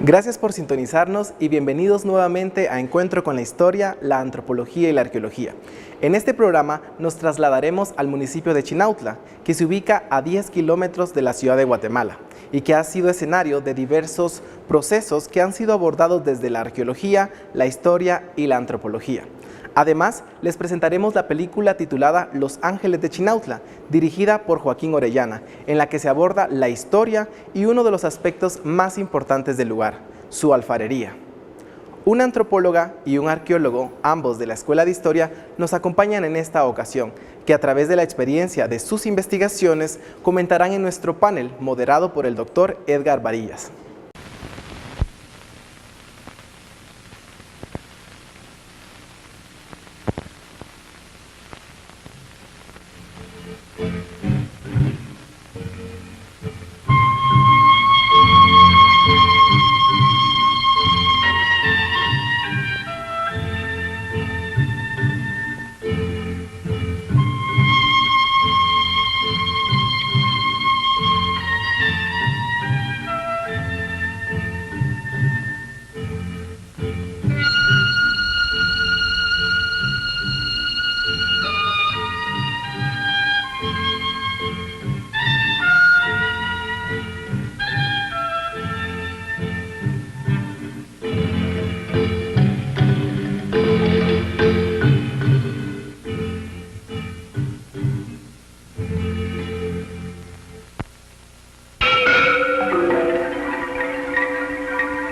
Gracias por sintonizarnos y bienvenidos nuevamente a Encuentro con la Historia, la Antropología y la Arqueología. En este programa nos trasladaremos al municipio de Chinautla, que se ubica a 10 kilómetros de la ciudad de Guatemala y que ha sido escenario de diversos procesos que han sido abordados desde la arqueología, la historia y la antropología. Además, les presentaremos la película titulada Los Ángeles de Chinautla, dirigida por Joaquín Orellana, en la que se aborda la historia y uno de los aspectos más importantes del lugar, su alfarería. Una antropóloga y un arqueólogo, ambos de la Escuela de Historia, nos acompañan en esta ocasión, que a través de la experiencia de sus investigaciones comentarán en nuestro panel moderado por el doctor Edgar Varillas.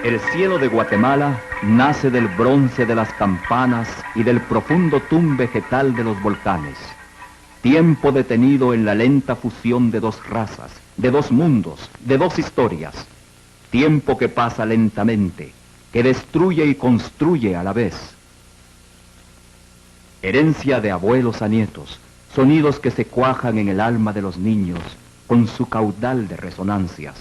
El cielo de Guatemala nace del bronce de las campanas y del profundo tum vegetal de los volcanes. Tiempo detenido en la lenta fusión de dos razas, de dos mundos, de dos historias. Tiempo que pasa lentamente, que destruye y construye a la vez. Herencia de abuelos a nietos, sonidos que se cuajan en el alma de los niños con su caudal de resonancias.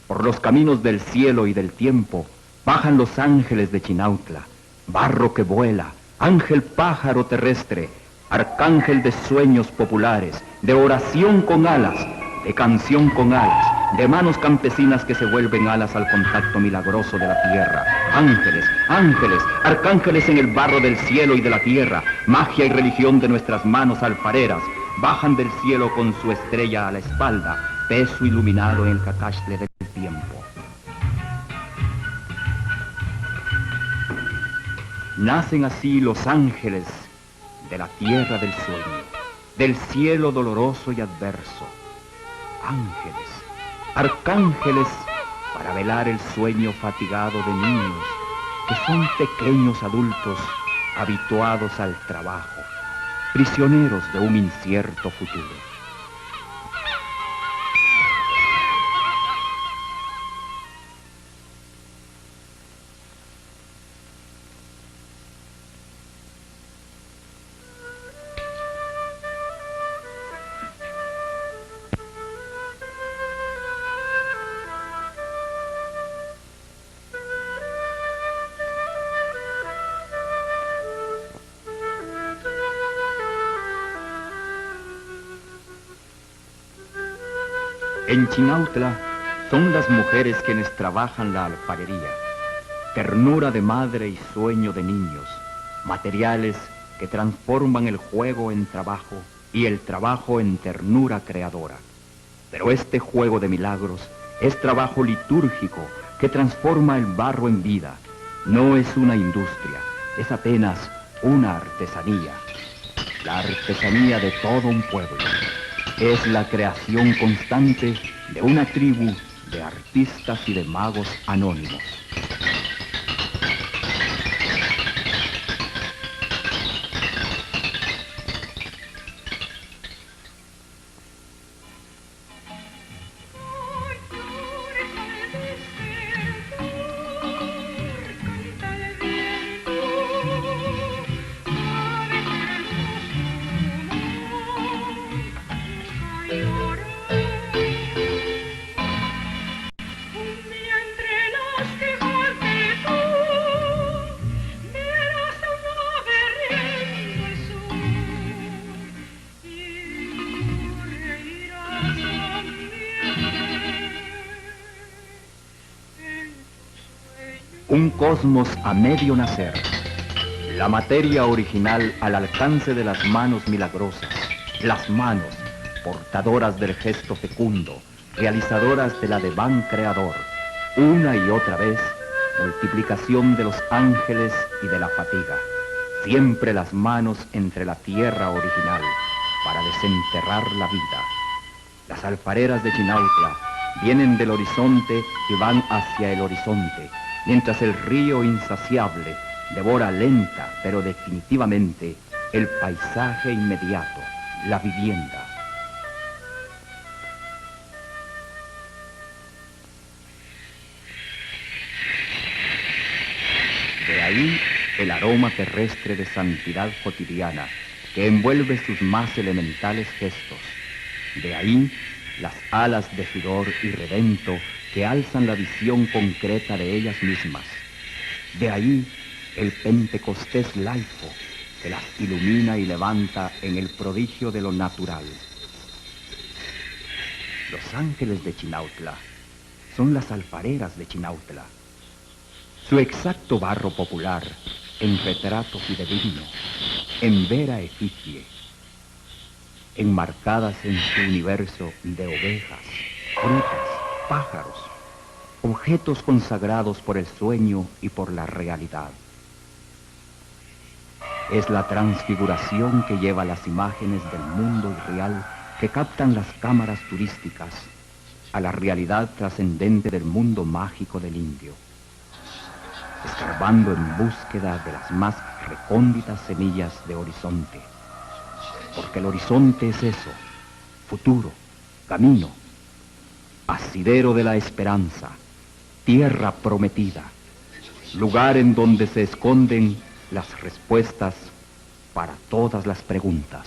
Por los caminos del cielo y del tiempo bajan los ángeles de Chinautla, barro que vuela, ángel pájaro terrestre, arcángel de sueños populares, de oración con alas, de canción con alas, de manos campesinas que se vuelven alas al contacto milagroso de la tierra. Ángeles, ángeles, arcángeles en el barro del cielo y de la tierra, magia y religión de nuestras manos alfareras, bajan del cielo con su estrella a la espalda, peso iluminado en el cacastle del tiempo. Nacen así los ángeles de la tierra del sueño, del cielo doloroso y adverso. Ángeles, arcángeles para velar el sueño fatigado de niños que son pequeños adultos habituados al trabajo, prisioneros de un incierto futuro. En Chinautla son las mujeres quienes trabajan la alfarería, ternura de madre y sueño de niños, materiales que transforman el juego en trabajo y el trabajo en ternura creadora. Pero este juego de milagros es trabajo litúrgico que transforma el barro en vida. No es una industria, es apenas una artesanía. La artesanía de todo un pueblo. Es la creación constante de una tribu de artistas y de magos anónimos. Un día entre los tejados Un cosmos a medio nacer. La materia original al alcance de las manos milagrosas. Las manos, portadoras del gesto fecundo, realizadoras del ademán creador. Una y otra vez, multiplicación de los ángeles y de la fatiga. Siempre las manos entre la tierra original para desenterrar la vida. Las alfareras de Chinautla vienen del horizonte y van hacia el horizonte, mientras el río insaciable devora lenta pero definitivamente el paisaje inmediato, la vivienda. De ahí el aroma terrestre de santidad cotidiana que envuelve sus más elementales gestos. De ahí las alas de furor y redento que alzan la visión concreta de ellas mismas. De ahí el Pentecostés laico que las ilumina y levanta en el prodigio de lo natural. Los ángeles de Chinautla son las alfareras de Chinautla. Su exacto barro popular en retrato fidedigno, en vera efigie, enmarcadas en su universo de ovejas, frutas, pájaros, objetos consagrados por el sueño y por la realidad. Es la transfiguración que lleva las imágenes del mundo irreal que captan las cámaras turísticas a la realidad trascendente del mundo mágico del indio, escarbando en búsqueda de las más recónditas semillas de horizonte. Porque el horizonte es eso, futuro, camino, asidero de la esperanza, tierra prometida, lugar en donde se esconden las respuestas para todas las preguntas.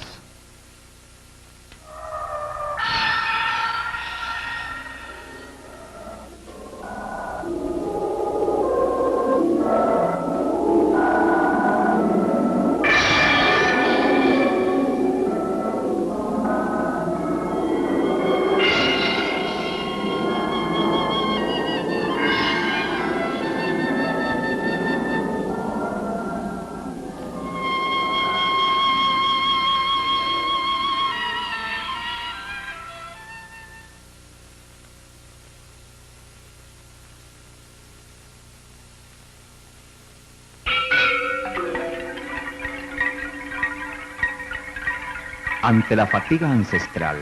Ante la fatiga ancestral,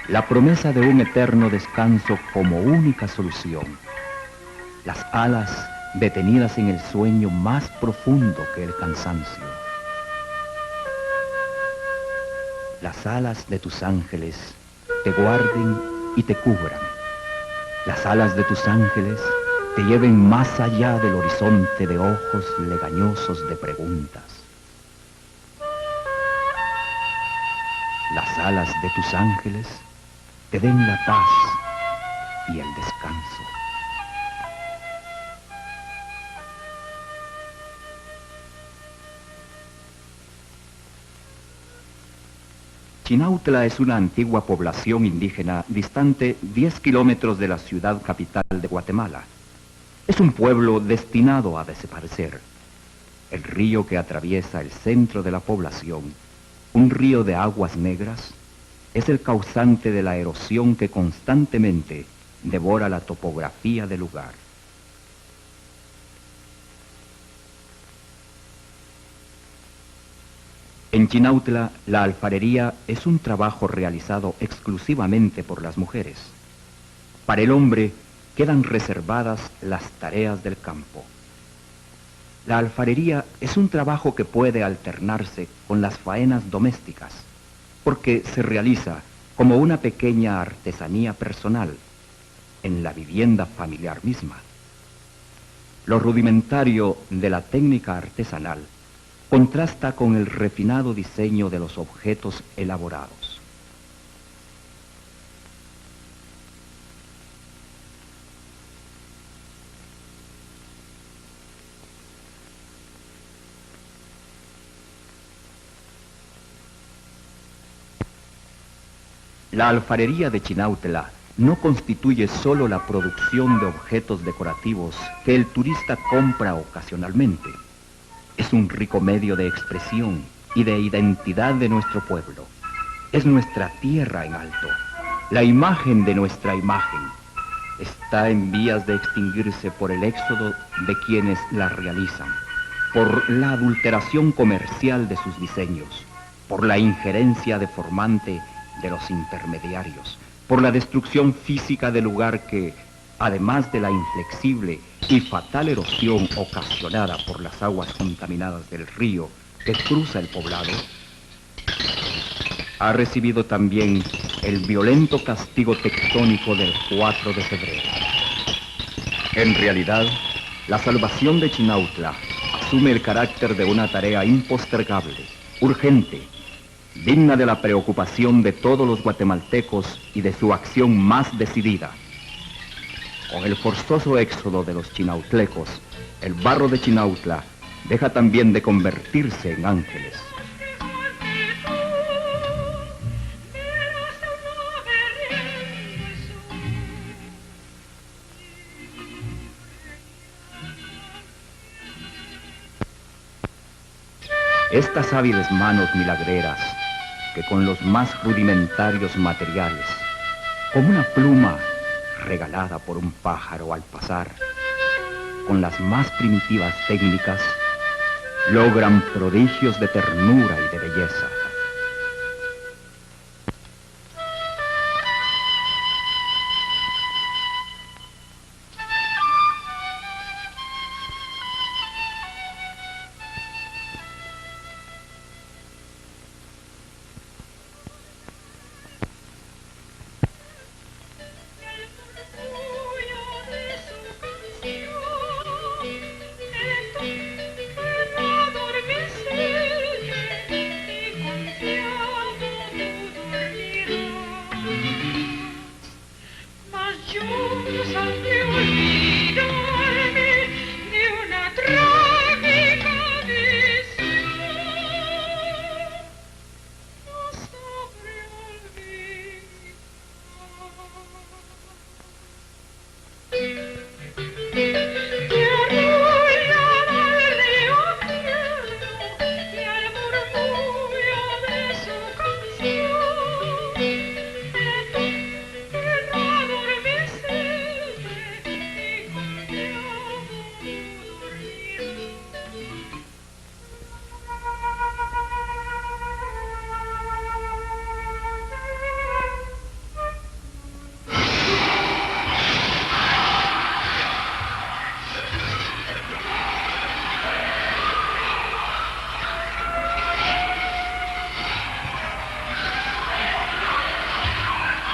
la promesa de un eterno descanso como única solución, las alas detenidas en el sueño más profundo que el cansancio. Las alas de tus ángeles te guarden y te cubran. Las alas de tus ángeles te lleven más allá del horizonte de ojos legañosos de preguntas. Las alas de tus ángeles te den la paz y el descanso. Chinautla es una antigua población indígena distante 10 kilómetros de la ciudad capital de Guatemala. Es un pueblo destinado a desaparecer. El río que atraviesa el centro de la población, un río de aguas negras, es el causante de la erosión que constantemente devora la topografía del lugar. En Chinautla, la alfarería es un trabajo realizado exclusivamente por las mujeres. Para el hombre quedan reservadas las tareas del campo. La alfarería es un trabajo que puede alternarse con las faenas domésticas, porque se realiza como una pequeña artesanía personal en la vivienda familiar misma. Lo rudimentario de la técnica artesanal contrasta con el refinado diseño de los objetos elaborados. La alfarería de Chinautla no constituye solo la producción de objetos decorativos que el turista compra ocasionalmente. Es un rico medio de expresión y de identidad de nuestro pueblo. Es nuestra tierra en alto, la imagen de nuestra imagen. Está en vías de extinguirse por el éxodo de quienes la realizan, por la adulteración comercial de sus diseños, por la injerencia deformante de los intermediarios, por la destrucción física del lugar que, además de la inflexible y fatal erosión ocasionada por las aguas contaminadas del río que cruza el poblado, ha recibido también el violento castigo tectónico del 4 de febrero. En realidad, la salvación de Chinautla asume el carácter de una tarea impostergable, urgente, digna de la preocupación de todos los guatemaltecos y de su acción más decidida. Con el forzoso éxodo de los chinautlecos, el barro de Chinautla deja también de convertirse en ángeles. Estas hábiles manos milagreras, que con los más rudimentarios materiales, como una pluma regalada por un pájaro al pasar, con las más primitivas técnicas, logran prodigios de ternura y de belleza.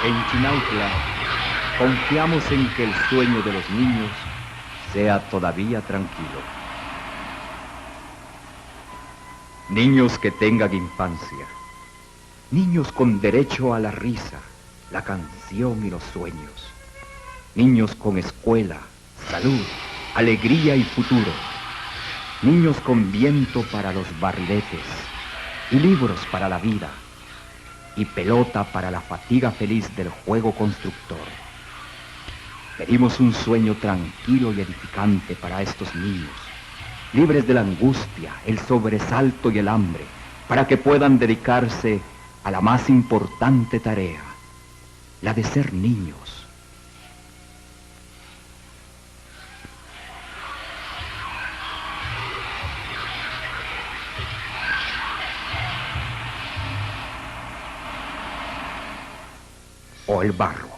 En Chinautla, confiamos en que el sueño de los niños sea todavía tranquilo. Niños que tengan infancia, niños con derecho a la risa, la canción y los sueños, niños con escuela, salud, alegría y futuro, niños con viento para los barriletes y libros para la vida, y pelota para la fatiga feliz del juego constructor. Pedimos un sueño tranquilo y edificante para estos niños, libres de la angustia, el sobresalto y el hambre, para que puedan dedicarse a la más importante tarea, la de ser niños. O el barro,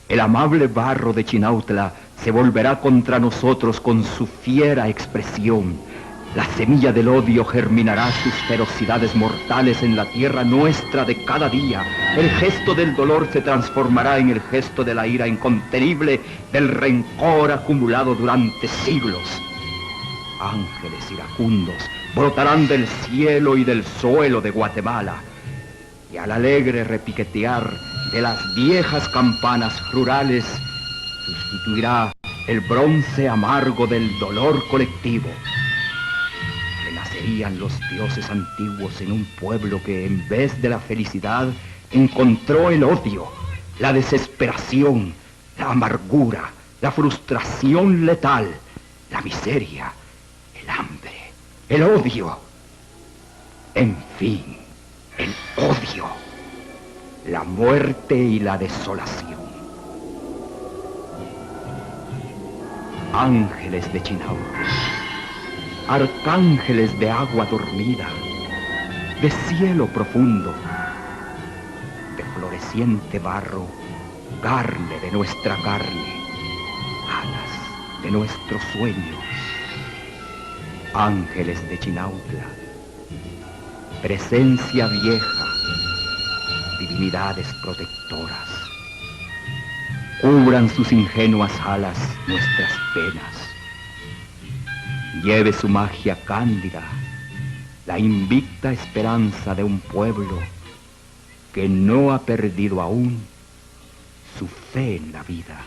el amable barro de Chinautla, se volverá contra nosotros con su fiera expresión. La semilla del odio germinará sus ferocidades mortales en la tierra nuestra de cada día. El gesto del dolor se transformará en el gesto de la ira incontenible, del rencor acumulado durante siglos. Ángeles iracundos brotarán del cielo y del suelo de Guatemala, y al alegre repiquetear de las viejas campanas rurales sustituirá el bronce amargo del dolor colectivo. Renacerían los dioses antiguos en un pueblo que en vez de la felicidad encontró el odio, la desesperación, la amargura, la frustración letal, la miseria, el hambre, el odio. En fin, el odio, la muerte y la desolación. Ángeles de Chinautla, arcángeles de agua dormida, de cielo profundo, de floreciente barro, carne de nuestra carne, alas de nuestros sueños. Ángeles de Chinautla, presencia vieja, divinidades protectoras, cubran sus ingenuas alas nuestras penas. Lleve su magia cándida la invicta esperanza de un pueblo que no ha perdido aún su fe en la vida.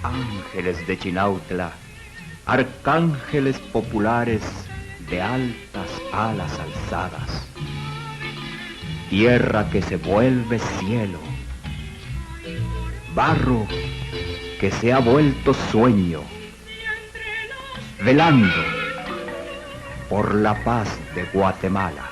Ángeles de Chinautla, arcángeles populares de altas alas alzadas, tierra que se vuelve cielo, barro que se ha vuelto sueño, velando por la paz de Guatemala.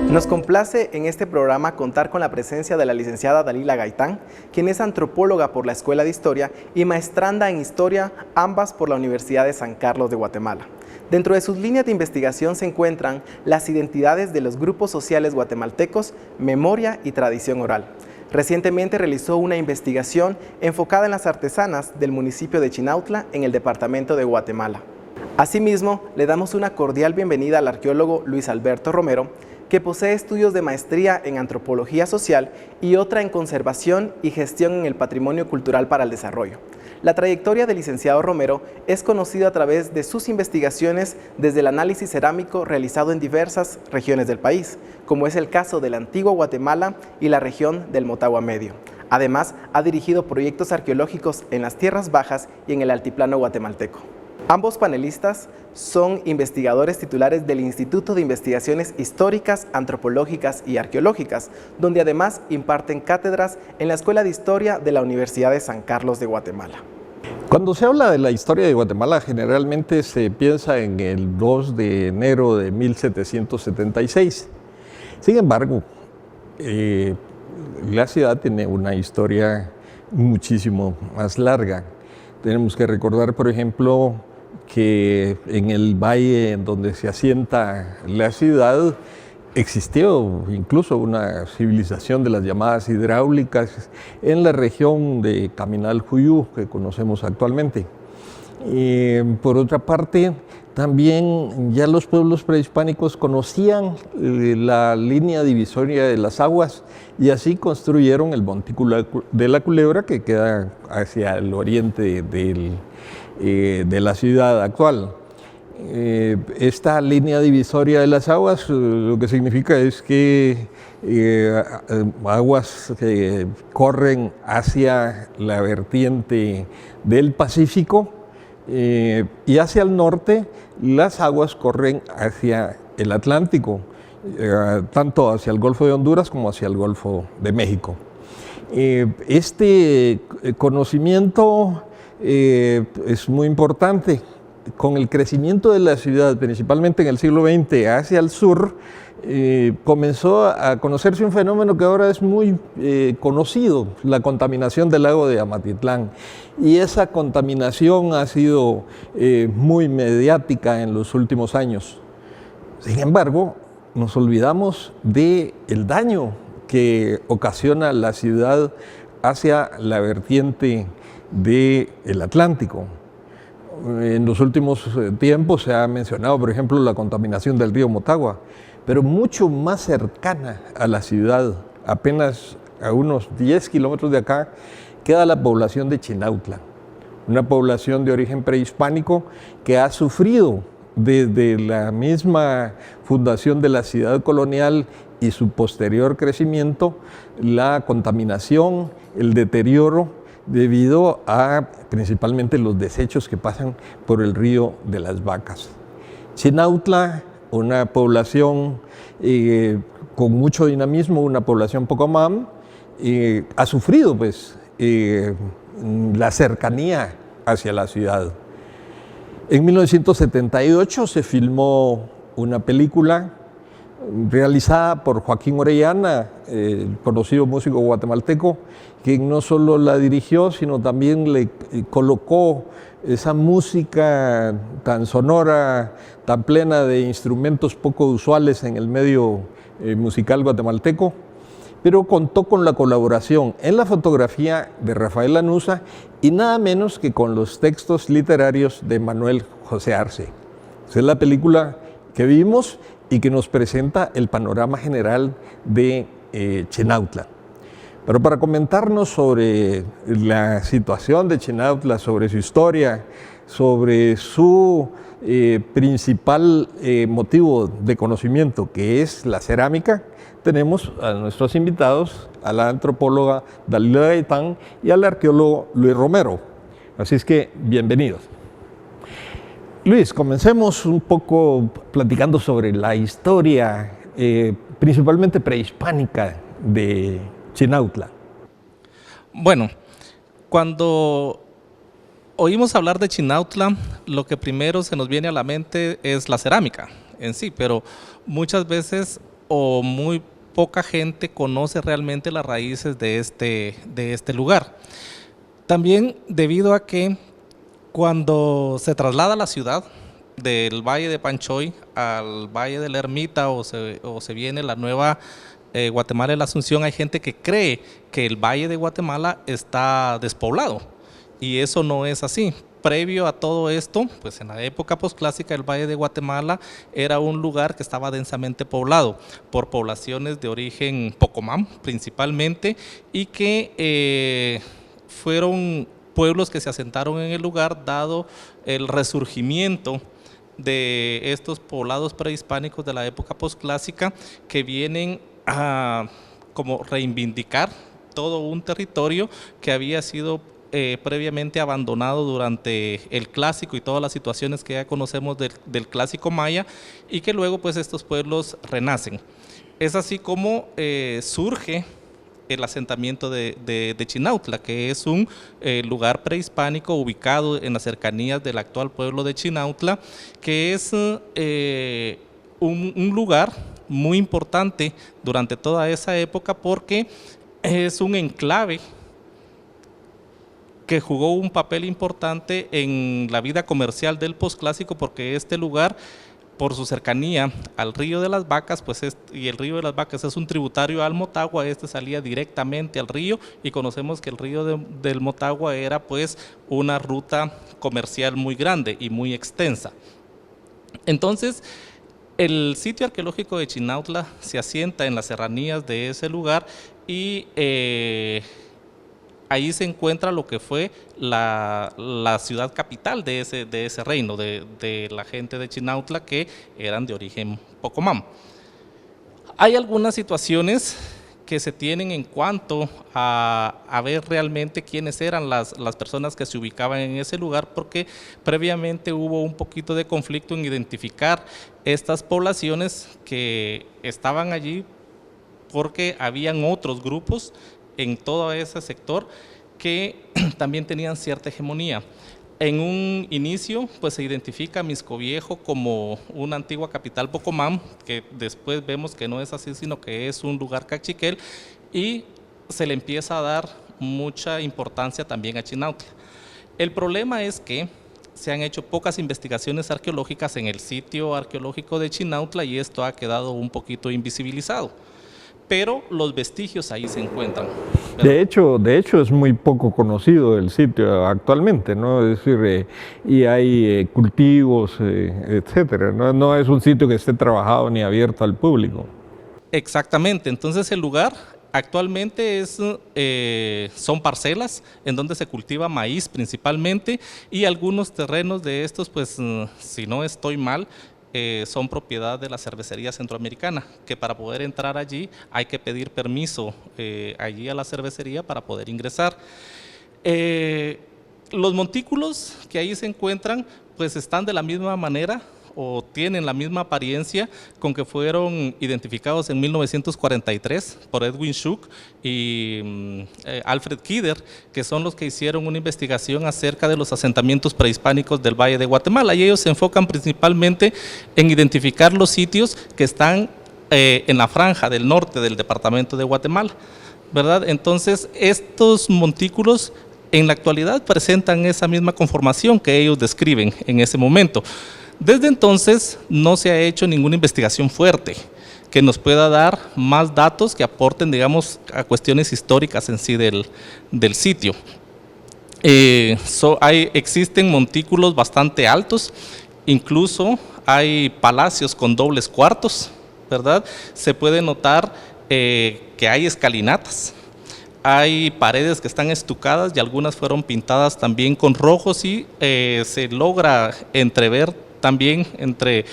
Nos complace en este programa contar con la presencia de la licenciada Dalila Gaitán, quien es antropóloga por la Escuela de Historia y maestranda en Historia, ambas por la Universidad de San Carlos de Guatemala. Dentro de sus líneas de investigación se encuentran las identidades de los grupos sociales guatemaltecos, memoria y tradición oral. Recientemente realizó una investigación enfocada en las artesanas del municipio de Chinautla en el departamento de Guatemala. Asimismo, le damos una cordial bienvenida al arqueólogo Luis Alberto Romero, que posee estudios de maestría en antropología social y otra en conservación y gestión en el patrimonio cultural para el desarrollo. La trayectoria del licenciado Romero es conocida a través de sus investigaciones desde el análisis cerámico realizado en diversas regiones del país, como es el caso de la antigua Guatemala y la región del Motagua Medio. Además, ha dirigido proyectos arqueológicos en las tierras bajas y en el altiplano guatemalteco. Ambos panelistas son investigadores titulares del Instituto de Investigaciones Históricas, Antropológicas y Arqueológicas, donde además imparten cátedras en la Escuela de Historia de la Universidad de San Carlos de Guatemala. Cuando se habla de la historia de Guatemala, generalmente se piensa en el 2 de enero de 1776. Sin embargo, la ciudad tiene una historia muchísimo más larga. Tenemos que recordar, por ejemplo, que en el valle en donde se asienta la ciudad existió incluso una civilización de las llamadas hidráulicas en la región de Caminal-Juyú, que conocemos actualmente. Por otra parte, también ya los pueblos prehispánicos conocían la línea divisoria de las aguas y así construyeron el Montículo de la Culebra, que queda hacia el oriente de la ciudad actual. Esta línea divisoria de las aguas lo que significa es que aguas que corren hacia la vertiente del Pacífico y hacia el norte las aguas corren hacia el Atlántico, tanto hacia el Golfo de Honduras como hacia el Golfo de México. Este conocimiento es muy importante. Con el crecimiento de la ciudad, principalmente en el siglo XX hacia el sur, comenzó a conocerse un fenómeno que ahora es muy conocido, la contaminación del lago de Amatitlán. Y esa contaminación ha sido muy mediática en los últimos años. Sin embargo, nos olvidamos del daño que ocasiona la ciudad hacia la vertiente del Atlántico. En los últimos tiempos se ha mencionado, por ejemplo, la contaminación del río Motagua, pero mucho más cercana a la ciudad, apenas a unos 10 kilómetros de acá, queda la población de Chinautla, una población de origen prehispánico que ha sufrido desde la misma fundación de la ciudad colonial y su posterior crecimiento, la contaminación, el deterioro, debido a principalmente los desechos que pasan por el río de las Vacas. Chinautla, una población con mucho dinamismo, una población Pocomam, ha sufrido pues, la cercanía hacia la ciudad. En 1978 se filmó una película realizada por Joaquín Orellana, el conocido músico guatemalteco, quien no solo la dirigió, sino también le colocó esa música tan sonora, tan plena de instrumentos poco usuales en el medio musical guatemalteco, pero contó con la colaboración en la fotografía de Rafael Lanuza y nada menos que con los textos literarios de Manuel José Arce. Esa es la película que vimos y que nos presenta el panorama general de Chinautla. Pero para comentarnos sobre la situación de Chinautla, sobre su historia, sobre su principal motivo de conocimiento, que es la cerámica, tenemos a nuestros invitados, a la antropóloga Dalila Gaitán y al arqueólogo Luis Romero. Así es que, bienvenidos. Luis, comencemos un poco platicando sobre la historia, principalmente prehispánica de Chinautla. Bueno, cuando oímos hablar de Chinautla, lo que primero se nos viene a la mente es la cerámica en sí, pero muchas veces o muy poca gente conoce realmente las raíces de este lugar. También debido a que cuando se traslada la ciudad del Valle de Panchoy al Valle de la Ermita o se viene la nueva Guatemala de la Asunción, hay gente que cree que el Valle de Guatemala está despoblado y eso no es así. Previo a todo esto, pues en la época posclásica el Valle de Guatemala era un lugar que estaba densamente poblado por poblaciones de origen Pocomam principalmente y que fueron pueblos que se asentaron en el lugar dado el resurgimiento de estos poblados prehispánicos de la época posclásica que vienen a como reivindicar todo un territorio que había sido previamente abandonado durante el clásico y todas las situaciones que ya conocemos del clásico maya y que luego pues estos pueblos renacen. Es así como surge el asentamiento de Chinautla, que es un lugar prehispánico ubicado en las cercanías del actual pueblo de Chinautla, que es un lugar muy importante durante toda esa época porque es un enclave que jugó un papel importante en la vida comercial del posclásico porque este lugar, por su cercanía al río de las Vacas, pues y el río de las Vacas es un tributario al Motagua, salía directamente al río y conocemos que el río del Motagua era pues una ruta comercial muy grande y muy extensa. Entonces, el sitio arqueológico de Chinautla se asienta en las serranías de ese lugar y ahí se encuentra lo que fue la ciudad capital de ese reino, de la gente de Chinautla que eran de origen Pocomam. Hay algunas situaciones que se tienen en cuanto a ver realmente quiénes eran las personas que se ubicaban en ese lugar, porque previamente hubo un poquito de conflicto en identificar estas poblaciones que estaban allí porque habían otros grupos en todo ese sector que también tenían cierta hegemonía. En un inicio, pues se identifica a Mixco Viejo como una antigua capital Pocomam, que después vemos que no es así, sino que es un lugar cachiquel, y se le empieza a dar mucha importancia también a Chinautla. El problema es que se han hecho pocas investigaciones arqueológicas en el sitio arqueológico de Chinautla y esto ha quedado un poquito invisibilizado, pero los vestigios ahí se encuentran. De hecho es muy poco conocido el sitio actualmente, ¿no? Es decir, y hay cultivos, etcétera. No es un sitio que esté trabajado ni abierto al público. Exactamente, entonces el lugar actualmente son parcelas en donde se cultiva maíz principalmente y algunos terrenos de estos, pues si no estoy mal, son propiedad de la Cervecería Centroamericana, que para poder entrar allí hay que pedir permiso allí a la cervecería para poder ingresar. Los montículos que ahí se encuentran, pues están de la misma manera o tienen la misma apariencia con que fueron identificados en 1943 por Edwin Schuck y Alfred Kidder, que son los que hicieron una investigación acerca de los asentamientos prehispánicos del Valle de Guatemala, y ellos se enfocan principalmente en identificar los sitios que están en la franja del norte del departamento de Guatemala, ¿verdad? Entonces, estos montículos en la actualidad presentan esa misma conformación que ellos describen en ese momento. Desde entonces no se ha hecho ninguna investigación fuerte que nos pueda dar más datos que aporten, digamos, a cuestiones históricas en sí del sitio. Existen montículos bastante altos, incluso hay palacios con dobles cuartos, ¿verdad? Se puede notar que hay escalinatas. Hay paredes que están estucadas y algunas fueron pintadas también con rojos y se logra entrever también entre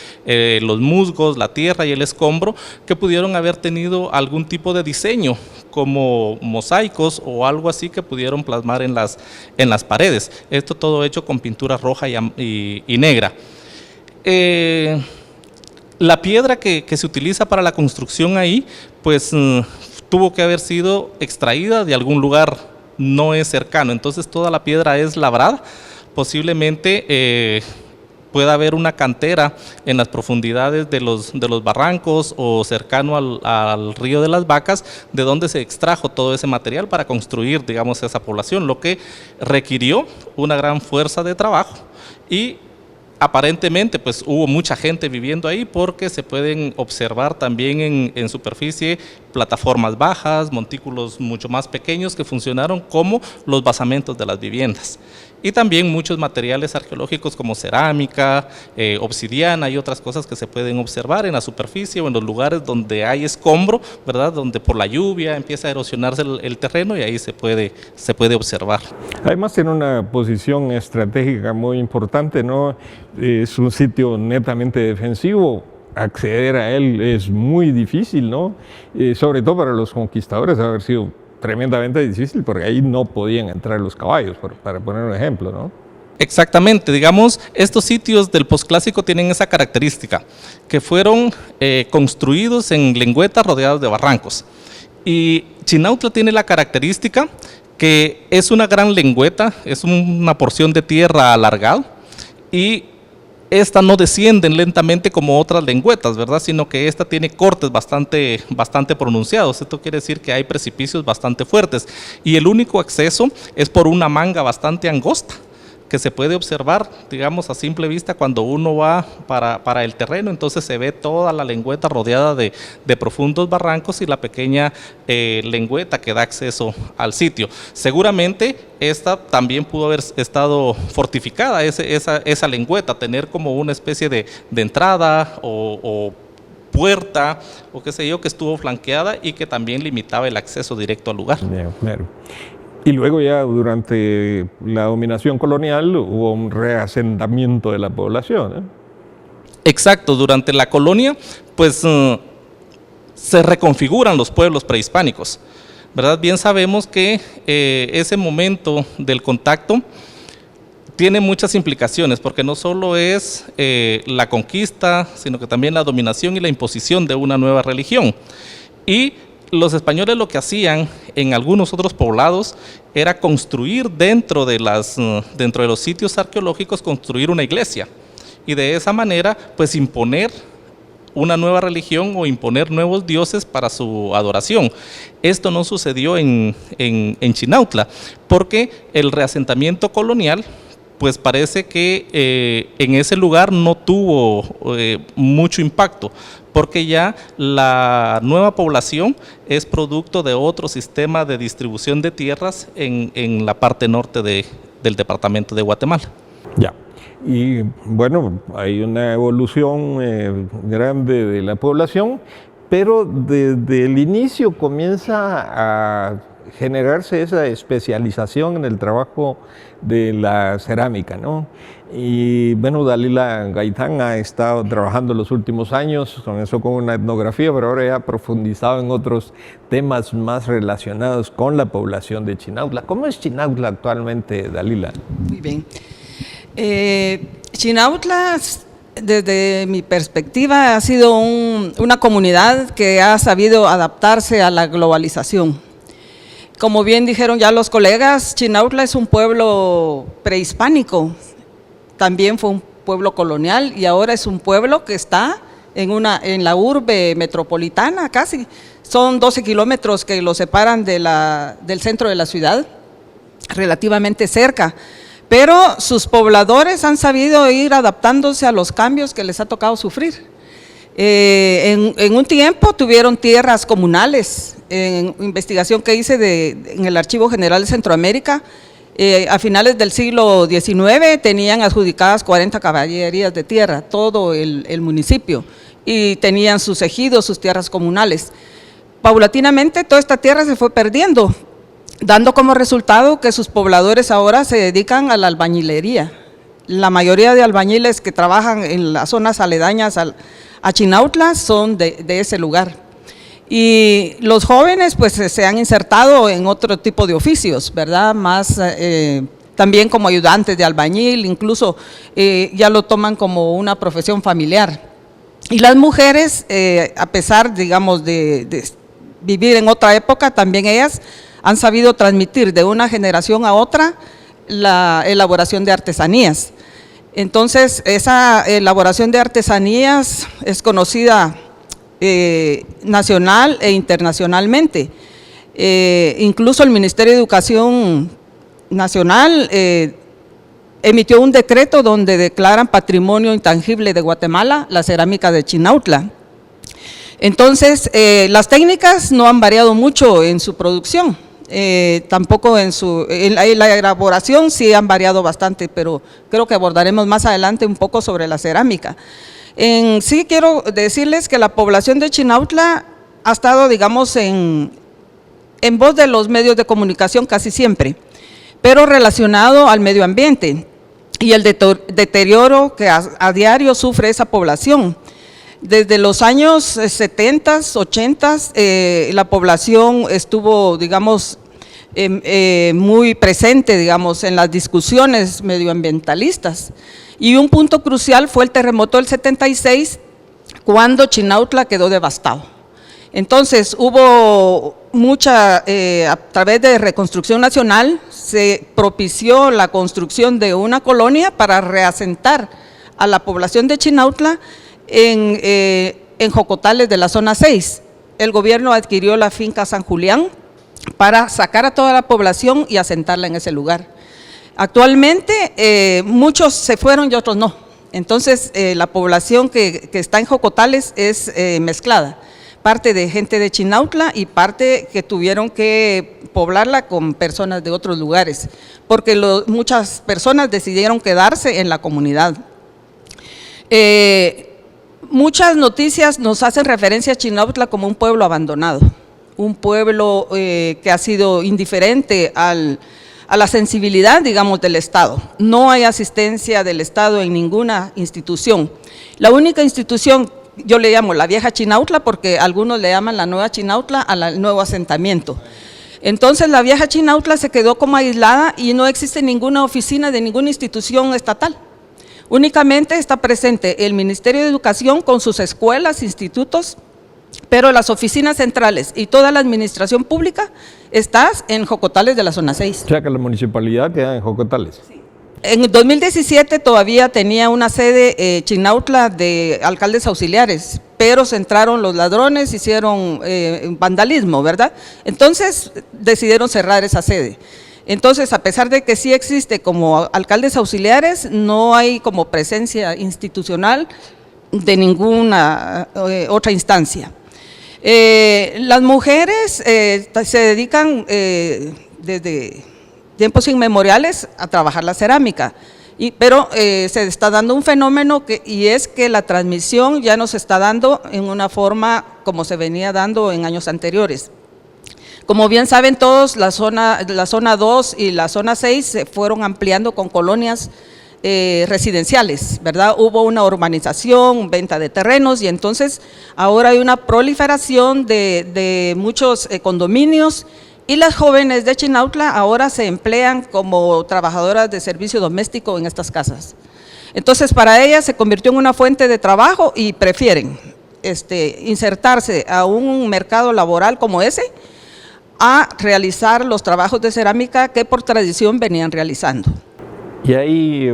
los musgos, la tierra y el escombro, que pudieron haber tenido algún tipo de diseño, como mosaicos o algo así que pudieron plasmar en las paredes. Esto todo hecho con pintura roja y negra. La piedra que se utiliza para la construcción ahí, pues tuvo que haber sido extraída de algún lugar, no es cercano, entonces toda la piedra es labrada, posiblemente pueda haber una cantera en las profundidades de los barrancos o cercano al río de las Vacas, de donde se extrajo todo ese material para construir, digamos, esa población, lo que requirió una gran fuerza de trabajo y aparentemente pues hubo mucha gente viviendo ahí porque se pueden observar también en superficie plataformas bajas, montículos mucho más pequeños que funcionaron como los basamentos de las viviendas. Y también muchos materiales arqueológicos como cerámica, obsidiana y otras cosas que se pueden observar en la superficie o en los lugares donde hay escombro, ¿verdad? Donde por la lluvia empieza a erosionarse el terreno y ahí se puede observar. Además tiene una posición estratégica muy importante, ¿no? Es un sitio netamente defensivo. Acceder a él es muy difícil, ¿no? Sobre todo para los conquistadores ha haber sido tremendamente difícil porque ahí no podían entrar los caballos, para poner un ejemplo, ¿no? Exactamente, digamos, estos sitios del posclásico tienen esa característica, que fueron construidos en lengüetas rodeadas de barrancos. Y Chinautla tiene la característica que es una gran lengüeta, es una porción de tierra alargada y esta no descienden lentamente como otras lengüetas, ¿verdad? Sino que esta tiene cortes bastante pronunciados. Esto quiere decir que hay precipicios bastante fuertes y el único acceso es por una manga bastante angosta que se puede observar, digamos, a simple vista cuando uno va para el terreno. Entonces se ve toda la lengüeta rodeada de profundos barrancos y la pequeña lengüeta que da acceso al sitio. Seguramente esta también pudo haber estado fortificada, esa lengüeta, tener como una especie de entrada o puerta o qué sé yo, que estuvo flanqueada y que también limitaba el acceso directo al lugar. Claro. Y luego ya durante la dominación colonial hubo un reasentamiento de la población, ¿eh? Exacto, durante la colonia pues se reconfiguran los pueblos prehispánicos, ¿verdad? Bien sabemos que ese momento del contacto tiene muchas implicaciones porque no solo es la conquista, sino que también la dominación y la imposición de una nueva religión. Y los españoles lo que hacían en algunos otros poblados era construir dentro de los sitios arqueológicos, construir una iglesia, y de esa manera pues imponer una nueva religión o imponer nuevos dioses para su adoración. Esto no sucedió en Chinautla, porque el reasentamiento colonial pues parece que en ese lugar no tuvo mucho impacto, porque ya la nueva población es producto de otro sistema de distribución de tierras en la parte norte del departamento de Guatemala. Ya. Y bueno, hay una evolución grande de la población, pero desde el inicio comienza a generarse esa especialización en el trabajo de la cerámica, ¿no? Y bueno, Dalila Gaitán ha estado trabajando los últimos años, comenzó con una etnografía, pero ahora ya ha profundizado en otros temas más relacionados con la población de Chinautla. ¿Cómo es Chinautla actualmente, Dalila? Muy bien. Chinautla, desde mi perspectiva, ha sido una comunidad que ha sabido adaptarse a la globalización. Como bien dijeron ya los colegas, Chinautla es un pueblo prehispánico, también fue un pueblo colonial y ahora es un pueblo que está en la urbe metropolitana casi. Son 12 kilómetros que lo separan del centro de la ciudad, relativamente cerca. Pero sus pobladores han sabido ir adaptándose a los cambios que les ha tocado sufrir. En un tiempo tuvieron tierras comunales. En investigación que hice en el Archivo General de Centroamérica, a finales del siglo XIX tenían adjudicadas 40 caballerías de tierra, todo el municipio, y tenían sus ejidos, sus tierras comunales. Paulatinamente toda esta tierra se fue perdiendo, dando como resultado que sus pobladores ahora se dedican a la albañilería. La mayoría de albañiles que trabajan en las zonas aledañas a Chinautla son de ese lugar. Y los jóvenes pues se han insertado en otro tipo de oficios, ¿verdad? Más también como ayudantes de albañil, incluso ya lo toman como una profesión familiar. Y las mujeres, a pesar, digamos, de vivir en otra época, también ellas han sabido transmitir de una generación a otra la elaboración de artesanías. Entonces, esa elaboración de artesanías es conocida nacional e internacionalmente. Incluso el Ministerio de Educación Nacional emitió un decreto donde declaran patrimonio intangible de Guatemala la cerámica de Chinautla. Entonces, las técnicas no han variado mucho en su producción, tampoco en la elaboración sí han variado bastante, pero creo que abordaremos más adelante un poco sobre la cerámica. Sí quiero decirles que la población de Chinautla ha estado, digamos, en voz de los medios de comunicación casi siempre, pero relacionado al medio ambiente y el deterioro que a diario sufre esa población. Desde los años 70, 80, la población estuvo, digamos, muy presente, digamos, en las discusiones medioambientalistas. Y un punto crucial fue el terremoto del 76, cuando Chinautla quedó devastado. Entonces, hubo a través de Reconstrucción Nacional, se propició la construcción de una colonia para reasentar a la población de Chinautla en Jocotales de la zona 6. El gobierno adquirió la finca San Julián para sacar a toda la población y asentarla en ese lugar. Actualmente muchos se fueron y otros no, entonces la población que está en Jocotales es mezclada, parte de gente de Chinautla y parte que tuvieron que poblarla con personas de otros lugares, porque muchas personas decidieron quedarse en la comunidad. Muchas noticias nos hacen referencia a Chinautla como un pueblo abandonado, un pueblo que ha sido indiferente a la sensibilidad, digamos, del Estado. No hay asistencia del Estado en ninguna institución. La única institución, yo le llamo la vieja Chinautla, porque algunos le llaman la nueva Chinautla al nuevo asentamiento. Entonces la vieja Chinautla se quedó como aislada y no existe ninguna oficina de ninguna institución estatal. Únicamente está presente el Ministerio de Educación con sus escuelas, institutos, pero las oficinas centrales y toda la administración pública está en Jocotales de la zona 6. O sea que la municipalidad queda en Jocotales. En 2017 todavía tenía una sede Chinautla de alcaldes auxiliares, pero se entraron los ladrones, hicieron vandalismo, ¿verdad? Entonces decidieron cerrar esa sede. Entonces, a pesar de que sí existe como alcaldes auxiliares, no hay como presencia institucional de ninguna otra instancia. Las mujeres se dedican desde tiempos inmemoriales a trabajar la cerámica, pero se está dando un fenómeno y es que la transmisión ya no se está dando en una forma como se venía dando en años anteriores. Como bien saben todos, la zona 2 y la zona 6 se fueron ampliando con colonias residenciales, ¿verdad? Hubo una urbanización, venta de terrenos y entonces ahora hay una proliferación de muchos condominios. Y las jóvenes de Chinautla ahora se emplean como trabajadoras de servicio doméstico en estas casas. Entonces, para ellas se convirtió en una fuente de trabajo y prefieren insertarse a un mercado laboral como ese a realizar los trabajos de cerámica que por tradición venían realizando. Y hay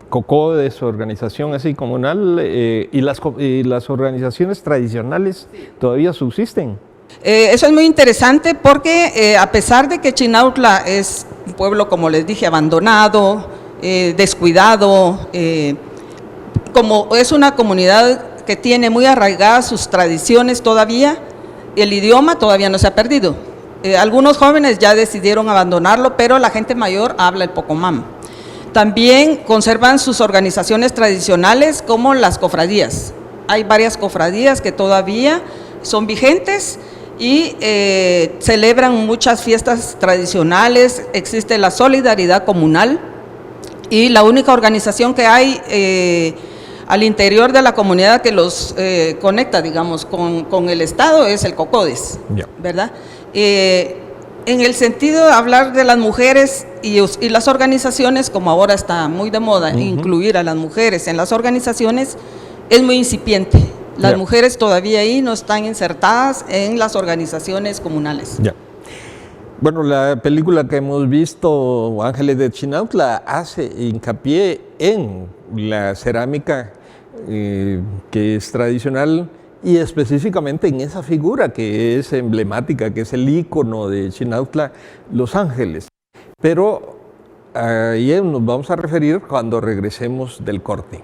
COCODES, organización así comunal, y las organizaciones tradicionales todavía subsisten. Eso es muy interesante porque a pesar de que Chinautla es un pueblo, como les dije, abandonado, descuidado, como es una comunidad que tiene muy arraigadas sus tradiciones todavía, el idioma todavía no se ha perdido. Algunos jóvenes ya decidieron abandonarlo, pero la gente mayor habla el pocomam. También conservan sus organizaciones tradicionales como las cofradías. Hay varias cofradías que todavía son vigentes y celebran muchas fiestas tradicionales, existe la solidaridad comunal y la única organización que hay al interior de la comunidad que los conecta, digamos, con el Estado es el COCODES, ¿verdad? En el sentido de hablar de las mujeres y las organizaciones, como ahora está muy de moda, incluir a las mujeres en las organizaciones, es muy incipiente. Las mujeres todavía ahí no están insertadas en las organizaciones comunales. Bueno, la película que hemos visto, Ángeles de Chinautla, hace hincapié en la cerámica que es tradicional y específicamente en esa figura que es emblemática, que es el ícono de Chinautla, Los Ángeles. Pero ahí nos vamos a referir cuando regresemos del corte.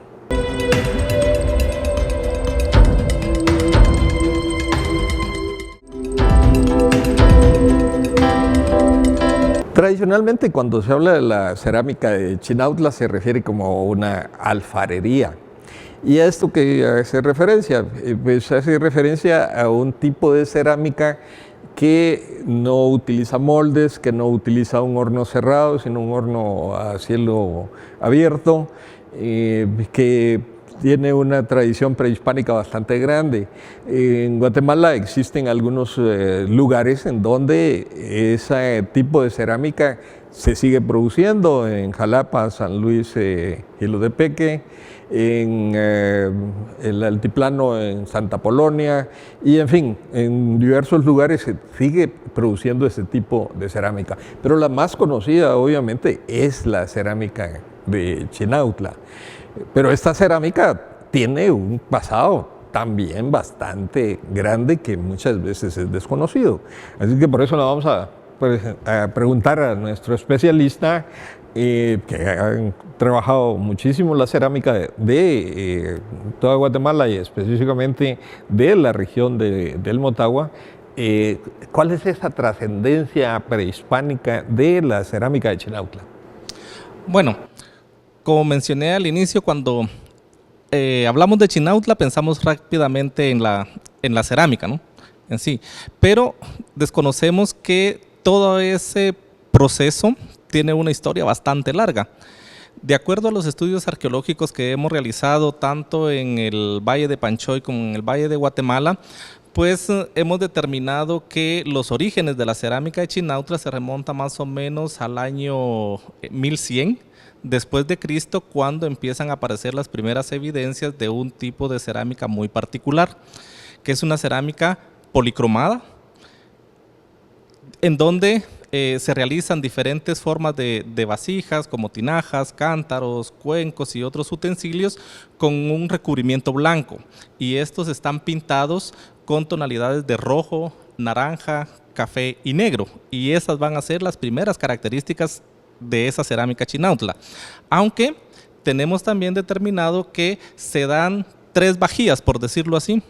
Tradicionalmente, cuando se habla de la cerámica de Chinautla, se refiere como una alfarería. ¿Y a esto que hace referencia? Pues hace referencia a un tipo de cerámica que no utiliza moldes, que no utiliza un horno cerrado, sino un horno a cielo abierto, que tiene una tradición prehispánica bastante grande. En Guatemala existen algunos lugares en donde ese tipo de cerámica se sigue produciendo, en Jalapa, San Luis Jilotepeque, en el altiplano en Santa Polonia y en fin, en diversos lugares se sigue produciendo ese tipo de cerámica. Pero la más conocida obviamente es la cerámica de Chinautla. Pero esta cerámica tiene un pasado también bastante grande que muchas veces es desconocido. Así que por eso la vamos a preguntar a nuestro especialista que han trabajado muchísimo la cerámica de toda Guatemala y específicamente de la región del Motagua. ¿Cuál es esa trascendencia prehispánica de la cerámica de Chinautla? Bueno, como mencioné al inicio, cuando hablamos de Chinautla pensamos rápidamente en la cerámica, ¿no? En sí, pero desconocemos que todo ese proceso tiene una historia bastante larga. De acuerdo a los estudios arqueológicos que hemos realizado tanto en el Valle de Panchoy como en el Valle de Guatemala, pues hemos determinado que los orígenes de la cerámica de Chinautla se remontan más o menos al año 1100 después de Cristo, cuando empiezan a aparecer las primeras evidencias de un tipo de cerámica muy particular, que es una cerámica policromada, en donde se realizan diferentes formas de vasijas, como tinajas, cántaros, cuencos y otros utensilios con un recubrimiento blanco. Y estos están pintados con tonalidades de rojo, naranja, café y negro. Y esas van a ser las primeras características de esa cerámica Chinautla. Aunque tenemos también determinado que se dan 3 bajías, por decirlo así.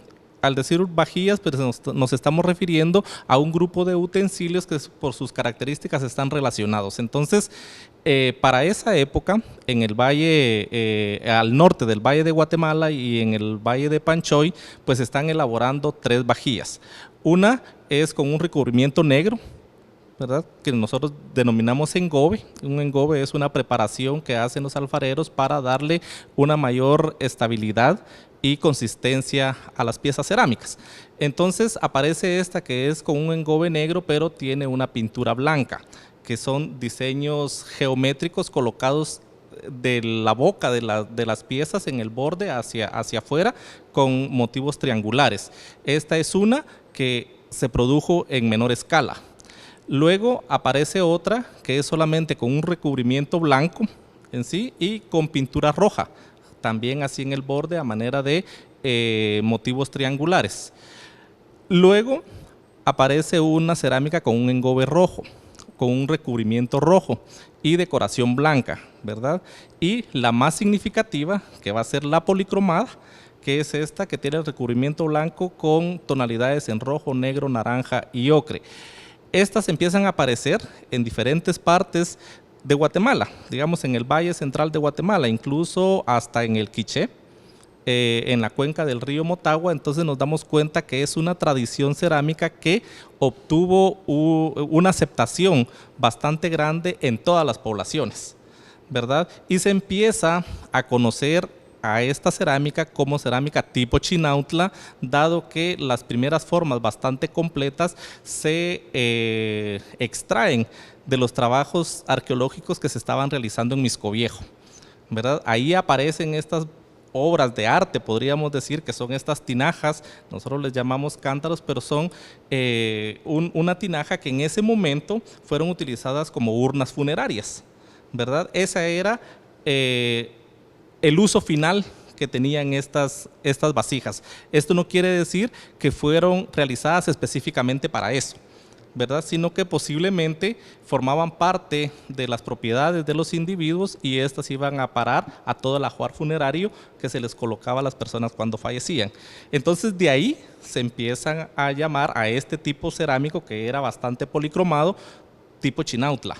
Al decir bajías, pues nos estamos refiriendo a un grupo de utensilios que por sus características están relacionados. Entonces, para esa época, en el valle, al norte del Valle de Guatemala y en el Valle de Panchoy, pues están elaborando 3 bajías. Una es con un recubrimiento negro, ¿verdad?, que nosotros denominamos engobe. Un engobe es una preparación que hacen los alfareros para darle una mayor estabilidad y consistencia a las piezas cerámicas. Entonces aparece esta que es con un engobe negro, pero tiene una pintura blanca, que son diseños geométricos colocados de la boca de las piezas en el borde hacia afuera con motivos triangulares. Esta es una que se produjo en menor escala. Luego aparece otra que es solamente con un recubrimiento blanco en sí y con pintura roja, también así en el borde a manera de motivos triangulares. Luego aparece una cerámica con un engobe rojo, con un recubrimiento rojo y decoración blanca, ¿verdad? Y la más significativa, que va a ser la policromada, que es esta que tiene el recubrimiento blanco con tonalidades en rojo, negro, naranja y ocre. Estas empiezan a aparecer en diferentes partes de Guatemala, digamos en el Valle Central de Guatemala, incluso hasta en el Quiché, en la cuenca del río Motagua. Entonces nos damos cuenta que es una tradición cerámica que obtuvo una aceptación bastante grande en todas las poblaciones, ¿verdad? Y se empieza a conocer a esta cerámica como cerámica tipo Chinautla, dado que las primeras formas bastante completas se extraen de los trabajos arqueológicos que se estaban realizando en Mixco Viejo, ¿verdad? Ahí aparecen estas obras de arte, podríamos decir, que son estas tinajas, nosotros les llamamos cántaros, pero son una tinaja que en ese momento fueron utilizadas como urnas funerarias, ¿verdad? Esa era el uso final que tenían estas vasijas. Esto no quiere decir que fueron realizadas específicamente para eso, ¿verdad?, sino que posiblemente formaban parte de las propiedades de los individuos y estas iban a parar a todo el ajuar funerario que se les colocaba a las personas cuando fallecían. Entonces de ahí se empiezan a llamar a este tipo cerámico, que era bastante policromado, tipo Chinautla,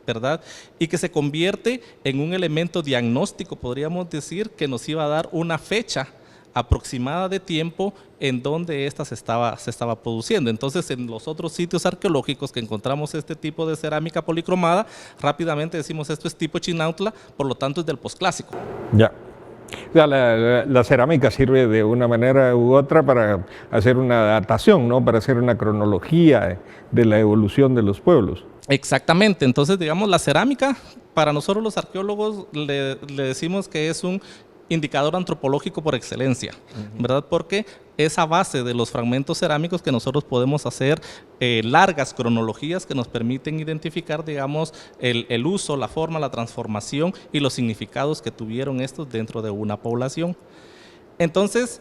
¿verdad? Y que se convierte en un elemento diagnóstico, podríamos decir, que nos iba a dar una fecha aproximada de tiempo en donde esta se estaba produciendo. Entonces, en los otros sitios arqueológicos que encontramos este tipo de cerámica policromada, rápidamente decimos esto es tipo Chinautla, por lo tanto es del posclásico. Ya. O sea, la cerámica sirve de una manera u otra para hacer una datación, ¿no?, para hacer una cronología de la evolución de los pueblos. Exactamente. Entonces, digamos, la cerámica, para nosotros los arqueólogos le decimos que es un indicador antropológico por excelencia, ¿verdad? Porque es a base de los fragmentos cerámicos que nosotros podemos hacer largas cronologías que nos permiten identificar, digamos, el uso, la forma, la transformación y los significados que tuvieron estos dentro de una población. Entonces,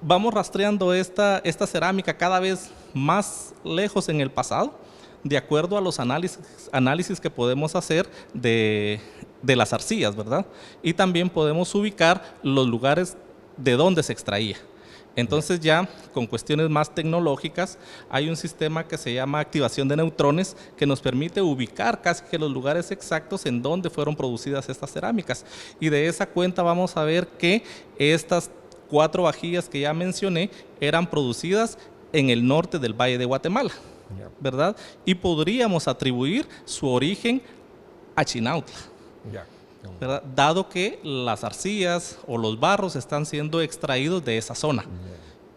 vamos rastreando esta cerámica cada vez más lejos en el pasado, de acuerdo a los análisis que podemos hacer de las arcillas, ¿verdad? Y también podemos ubicar los lugares de donde se extraía. Entonces ya con cuestiones más tecnológicas hay un sistema que se llama activación de neutrones que nos permite ubicar casi que los lugares exactos en donde fueron producidas estas cerámicas. Y de esa cuenta vamos a ver que estas 4 vajillas que ya mencioné eran producidas en el norte del Valle de Guatemala, ¿verdad? Y podríamos atribuir su origen a Chinautla, ¿verdad?, dado que las arcillas o los barros están siendo extraídos de esa zona.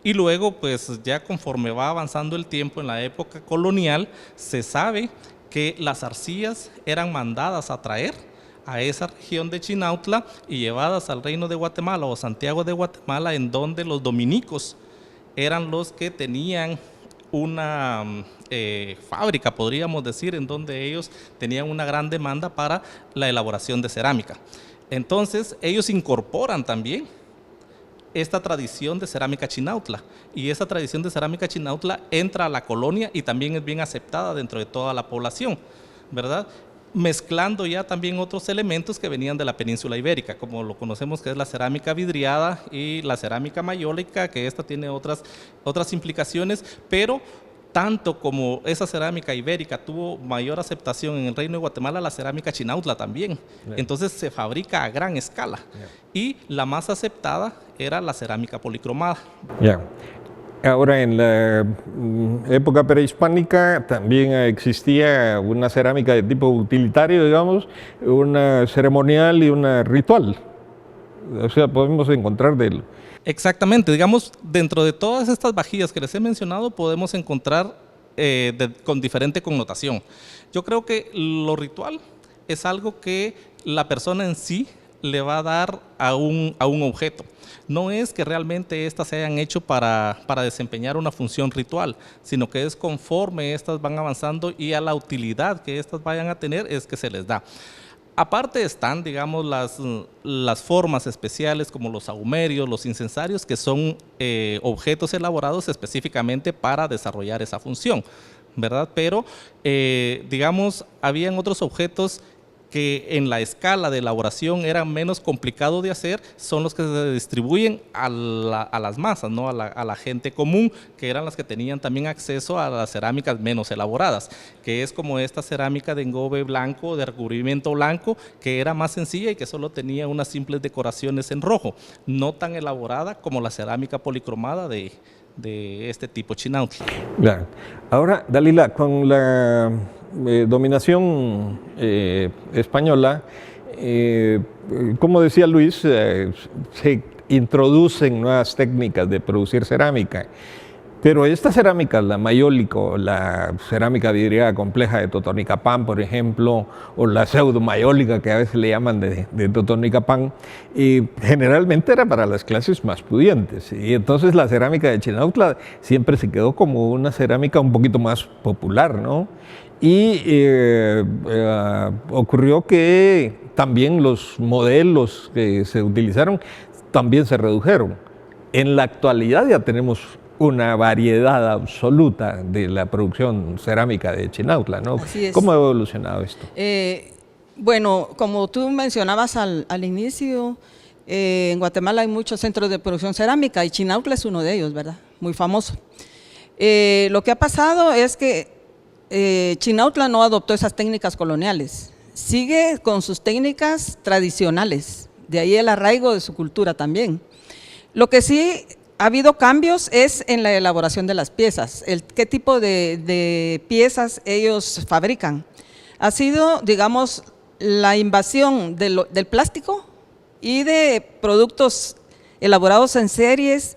Y luego, pues ya conforme va avanzando el tiempo en la época colonial, se sabe que las arcillas eran mandadas a traer a esa región de Chinautla y llevadas al Reino de Guatemala o Santiago de Guatemala, en donde los dominicos eran los que tenían una fábrica, podríamos decir, en donde ellos tenían una gran demanda para la elaboración de cerámica. Entonces, ellos incorporan también esta tradición de cerámica chinautla, y esa tradición de cerámica chinautla entra a la colonia y también es bien aceptada dentro de toda la población, ¿verdad? Mezclando ya también otros elementos que venían de la península ibérica, como lo conocemos, que es la cerámica vidriada y la cerámica mayólica, que esta tiene otras implicaciones, pero tanto como esa cerámica ibérica tuvo mayor aceptación en el Reino de Guatemala, la cerámica chinautla también. Entonces se fabrica a gran escala. Y la más aceptada era la cerámica policromada. Ahora, en la época prehispánica también existía una cerámica de tipo utilitario, digamos, una ceremonial y una ritual. O sea, podemos encontrar de... Exactamente, digamos, dentro de todas estas vajillas que les he mencionado podemos encontrar con diferente connotación. Yo creo que lo ritual es algo que la persona en sí le va a dar a un objeto. No es que realmente estas se hayan hecho para desempeñar una función ritual, sino que es conforme estas van avanzando y a la utilidad que estas vayan a tener es que se les da. Aparte están, digamos, las formas especiales como los sahumerios, los incensarios, que son objetos elaborados específicamente para desarrollar esa función, ¿verdad? Pero, digamos, habían otros objetos que en la escala de elaboración eran menos complicados de hacer, son los que se distribuyen a las masas, ¿no? a la gente común, que eran las que tenían también acceso a las cerámicas menos elaboradas, que es como esta cerámica de engobe blanco, de recubrimiento blanco, que era más sencilla y que solo tenía unas simples decoraciones en rojo, no tan elaborada como la cerámica policromada de este tipo chinautla. Claro. Ahora, Dalila, con la dominación española, como decía Luis, se introducen nuevas técnicas de producir cerámica, pero esta cerámica, la mayólica, la cerámica vidriada compleja de Totonicapán, por ejemplo, o la pseudomayólica, que a veces le llaman de Totonicapán, generalmente era para las clases más pudientes, y entonces la cerámica de Chinautla siempre se quedó como una cerámica un poquito más popular, ¿no? Y ocurrió que también los modelos que se utilizaron también se redujeron. En la actualidad ya tenemos una variedad absoluta de la producción cerámica de Chinautla, ¿no? Así es. ¿Cómo ha evolucionado esto? Bueno, como tú mencionabas al inicio, en Guatemala hay muchos centros de producción cerámica y Chinautla es uno de ellos, ¿verdad? Muy famoso. Lo que ha pasado es que Chinautla no adoptó esas técnicas coloniales, sigue con sus técnicas tradicionales, de ahí el arraigo de su cultura también. Lo que sí ha habido cambios es en la elaboración de las piezas, qué tipo de piezas ellos fabrican. Ha sido, digamos, la invasión del plástico y de productos elaborados en series,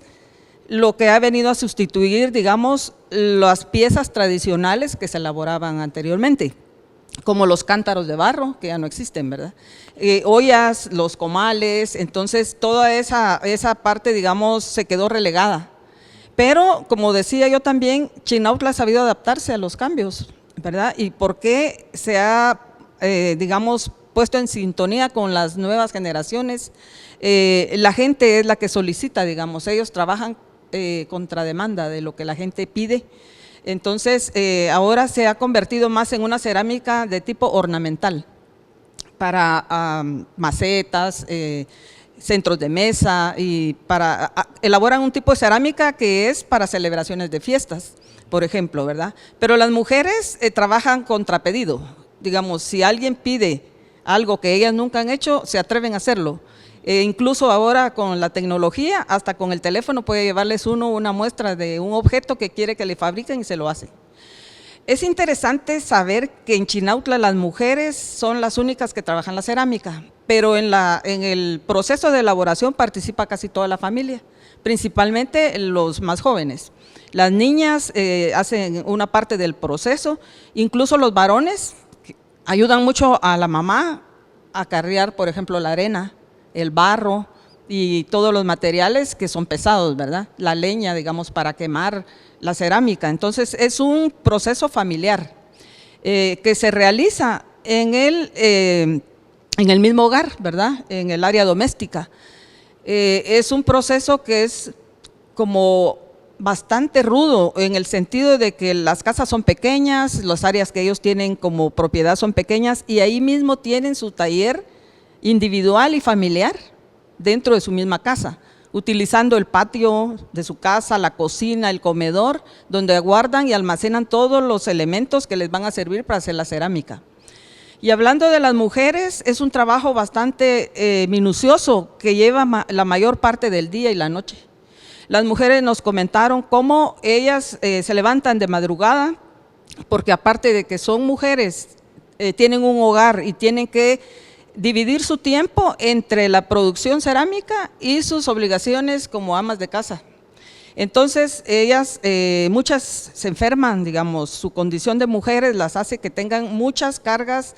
lo que ha venido a sustituir, digamos, las piezas tradicionales que se elaboraban anteriormente, como los cántaros de barro, que ya no existen, ¿verdad? Ollas, los comales, entonces toda esa parte, digamos, se quedó relegada. Pero, como decía yo también, Chinautla ha sabido adaptarse a los cambios, ¿verdad? Y por qué se ha, digamos, puesto en sintonía con las nuevas generaciones. La gente es la que solicita, digamos, ellos trabajan contra demanda de lo que la gente pide. Entonces, ahora se ha convertido más en una cerámica de tipo ornamental para macetas, centros de mesa, y elaboran un tipo de cerámica que es para celebraciones de fiestas, por ejemplo, ¿verdad? Pero las mujeres trabajan contra pedido. Digamos, si alguien pide algo que ellas nunca han hecho, se atreven a hacerlo. Incluso ahora con la tecnología, hasta con el teléfono puede llevarles una muestra de un objeto que quiere que le fabriquen y se lo hacen. Es interesante saber que en Chinautla las mujeres son las únicas que trabajan la cerámica, pero en el proceso de elaboración participa casi toda la familia, principalmente los más jóvenes. Las niñas hacen una parte del proceso, incluso los varones ayudan mucho a la mamá a carrear, por ejemplo, la arena, el barro, y todos los materiales que son pesados, ¿verdad? La leña, digamos, para quemar la cerámica. Entonces, es un proceso familiar que se realiza en el mismo hogar, ¿verdad? En el área doméstica. Es un proceso que es como bastante rudo en el sentido de que las casas son pequeñas, las áreas que ellos tienen como propiedad son pequeñas y ahí mismo tienen su taller individual y familiar dentro de su misma casa, utilizando el patio de su casa, la cocina, el comedor, donde guardan y almacenan todos los elementos que les van a servir para hacer la cerámica. Y hablando de las mujeres, es un trabajo bastante minucioso que lleva la mayor parte del día y la noche. Las mujeres nos comentaron cómo ellas se levantan de madrugada, porque aparte de que son mujeres, tienen un hogar y tienen que dividir su tiempo entre la producción cerámica y sus obligaciones como amas de casa. Entonces, ellas, muchas se enferman, digamos, su condición de mujeres las hace que tengan muchas cargas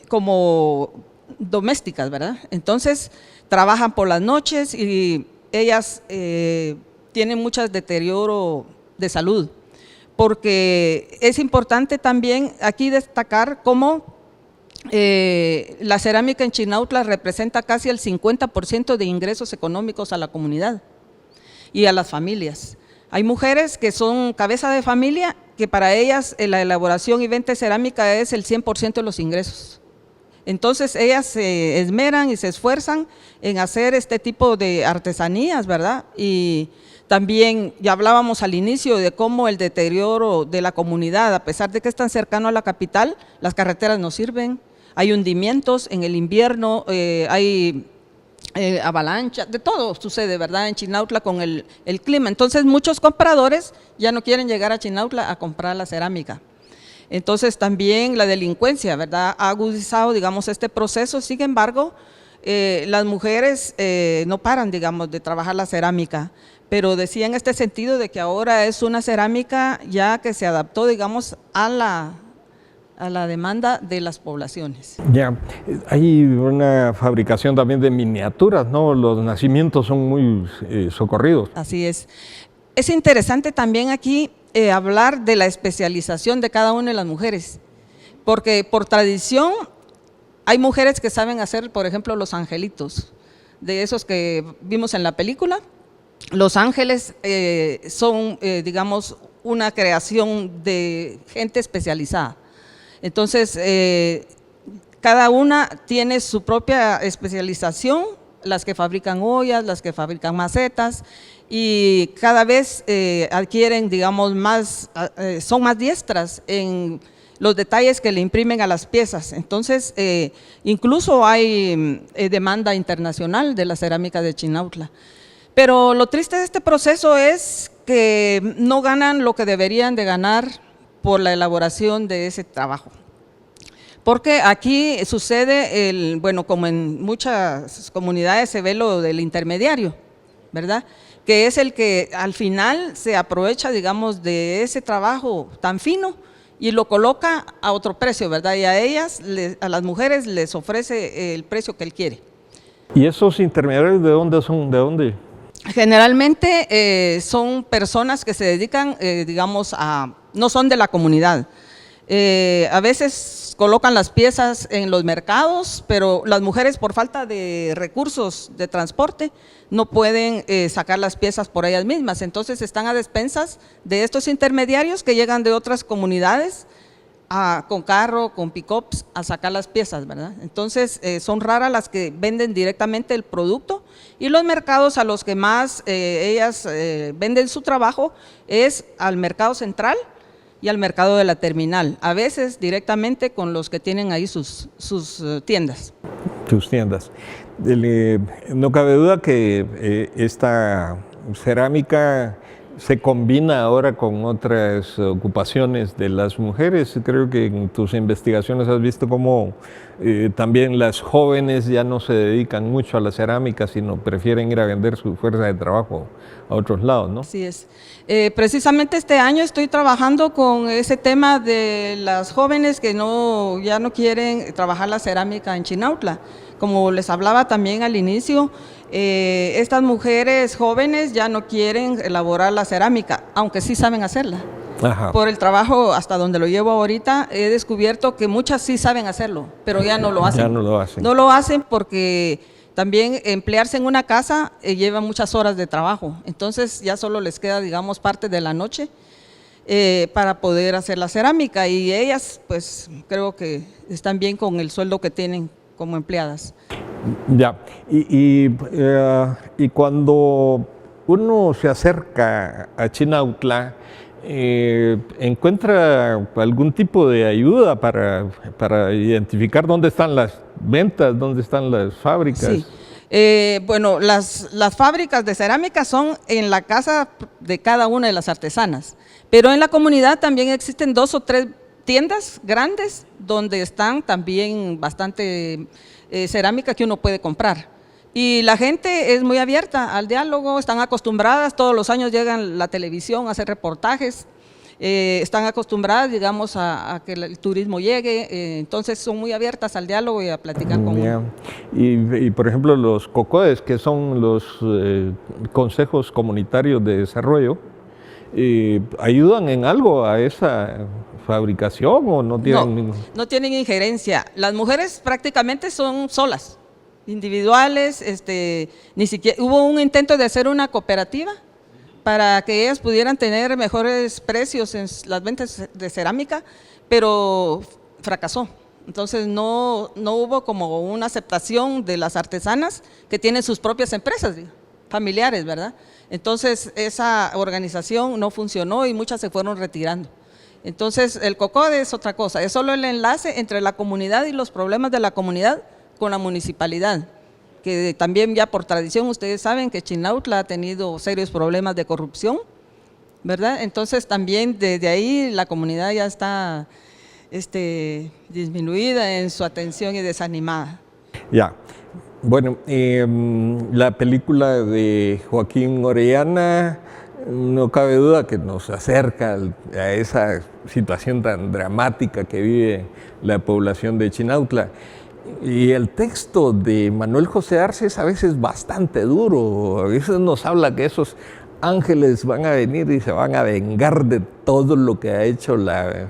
como domésticas, ¿verdad? Entonces, trabajan por las noches y ellas tienen mucho deterioro de salud, porque es importante también aquí destacar cómo la cerámica en Chinautla representa casi el 50% de ingresos económicos a la comunidad y a las familias. Hay mujeres que son cabeza de familia, que para ellas la elaboración y venta de cerámica es el 100% de los ingresos. Entonces ellas se esmeran y se esfuerzan en hacer este tipo de artesanías, ¿verdad? Y también ya hablábamos al inicio de cómo el deterioro de la comunidad, a pesar de que es tan cercano a la capital, las carreteras no sirven, hay hundimientos en el invierno, hay avalanchas, de todo sucede, ¿verdad? En Chinautla con el clima. Entonces muchos compradores ya no quieren llegar a Chinautla a comprar la cerámica. Entonces también la delincuencia, ¿verdad?, ha agudizado, digamos, este proceso. Sin embargo, las mujeres no paran, digamos, de trabajar la cerámica, pero decía en este sentido de que ahora es una cerámica ya que se adaptó, digamos, a la demanda de las poblaciones. Ya, hay una fabricación también de miniaturas, ¿no? Los nacimientos son muy socorridos. Así es. Es interesante también aquí hablar de la especialización de cada una de las mujeres, porque por tradición hay mujeres que saben hacer, por ejemplo, los angelitos, de esos que vimos en la película. Los ángeles son, digamos, una creación de gente especializada. Entonces, cada una tiene su propia especialización, las que fabrican ollas, las que fabrican macetas, y cada vez adquieren, digamos, más, son más diestras en los detalles que le imprimen a las piezas. Entonces, incluso hay demanda internacional de la cerámica de Chinautla. Pero lo triste de este proceso es que no ganan lo que deberían de ganar por la elaboración de ese trabajo. Porque aquí sucede, bueno, como en muchas comunidades se ve lo del intermediario, ¿verdad?, que es el que al final se aprovecha, digamos, de ese trabajo tan fino y lo coloca a otro precio, ¿verdad? Y a ellas, a las mujeres, les ofrece el precio que él quiere. ¿Y esos intermediarios de dónde son? ¿De dónde? Generalmente son personas que se dedican, digamos, no son de la comunidad. A veces colocan las piezas en los mercados, pero las mujeres, por falta de recursos de transporte, no pueden sacar las piezas por ellas mismas. Entonces están a despensas de estos intermediarios que llegan de otras comunidades con carro, con pick-ups, a sacar las piezas, ¿verdad? Entonces son raras las que venden directamente el producto, y los mercados a los que más ellas venden su trabajo es al mercado central y al mercado de la terminal, a veces directamente con los que tienen ahí sus tiendas. Sus tiendas. No cabe duda que esta cerámica se combina ahora con otras ocupaciones de las mujeres. Creo que en tus investigaciones has visto cómo también las jóvenes ya no se dedican mucho a la cerámica, sino prefieren ir a vender su fuerza de trabajo a otros lados, ¿no? Así es. Precisamente este año estoy trabajando con ese tema de las jóvenes que ya no quieren trabajar la cerámica en Chinautla, Como les hablaba también al inicio, estas mujeres jóvenes ya no quieren elaborar la cerámica, aunque sí saben hacerla. Ajá. Por el trabajo hasta donde lo llevo ahorita, he descubierto que muchas sí saben hacerlo, pero ya no lo hacen. Ya no lo hacen. No lo hacen porque también emplearse en una casa lleva muchas horas de trabajo. Entonces ya solo les queda, digamos, parte de la noche para poder hacer la cerámica. Y ellas, pues, creo que están bien con el sueldo que tienen como empleadas. Ya, y cuando uno se acerca a Chinautla, ¿encuentra algún tipo de ayuda para identificar dónde están las ventas, dónde están las fábricas? Sí. Bueno, las fábricas de cerámica son en la casa de cada una de las artesanas, pero en la comunidad también existen 2 o 3 tiendas grandes donde están también bastante cerámica que uno puede comprar. Y la gente es muy abierta al diálogo, están acostumbradas, todos los años llegan la televisión a hacer reportajes, están acostumbradas, digamos, a que el turismo llegue, entonces son muy abiertas al diálogo y a platicar con uno. Y por ejemplo, los COCODES, que son los consejos comunitarios de desarrollo, ¿ayudan en algo a esa fabricación o no tienen? No tienen injerencia. Las mujeres prácticamente son solas, individuales, ni siquiera hubo un intento de hacer una cooperativa para que ellas pudieran tener mejores precios en las ventas de cerámica, pero fracasó. Entonces no hubo como una aceptación de las artesanas que tienen sus propias empresas familiares, ¿verdad? Entonces esa organización no funcionó y muchas se fueron retirando. Entonces el COCODE es otra cosa, es solo el enlace entre la comunidad y los problemas de la comunidad con la municipalidad, que también ya por tradición ustedes saben que Chinautla ha tenido serios problemas de corrupción, ¿verdad? Entonces también desde ahí la comunidad ya está disminuida en su atención y desanimada. Ya, bueno, la película de Joaquín Orellana, no cabe duda que nos acerca a esa situación tan dramática que vive la población de Chinautla. Y el texto de Manuel José Arce es a veces bastante duro, a veces nos habla que esos ángeles van a venir y se van a vengar de todo lo que ha hecho la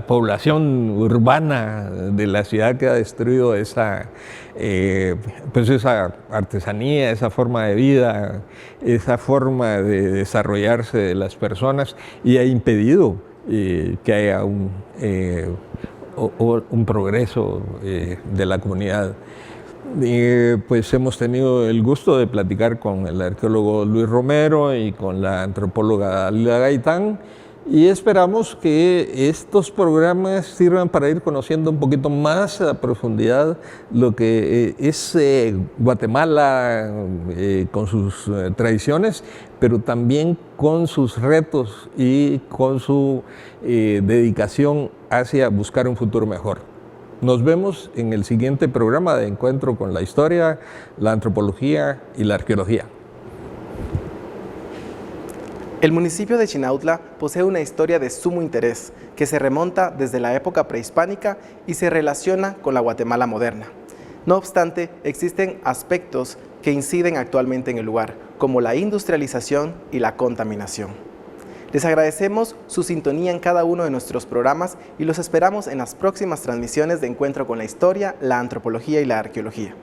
población urbana de la ciudad que ha destruido esa artesanía, esa forma de vida, esa forma de desarrollarse de las personas y ha impedido que haya un progreso de la comunidad. Pues hemos tenido el gusto de platicar con el arqueólogo Luis Romero y con la antropóloga Dalila Gaitán y esperamos que estos programas sirvan para ir conociendo un poquito más a profundidad lo que es Guatemala con sus tradiciones, pero también con sus retos y con su dedicación hacia buscar un futuro mejor. Nos vemos en el siguiente programa de Encuentro con la Historia, la Antropología y la Arqueología. El municipio de Chinautla posee una historia de sumo interés que se remonta desde la época prehispánica y se relaciona con la Guatemala moderna. No obstante, existen aspectos que inciden actualmente en el lugar, como la industrialización y la contaminación. Les agradecemos su sintonía en cada uno de nuestros programas y los esperamos en las próximas transmisiones de Encuentro con la Historia, la Antropología y la Arqueología.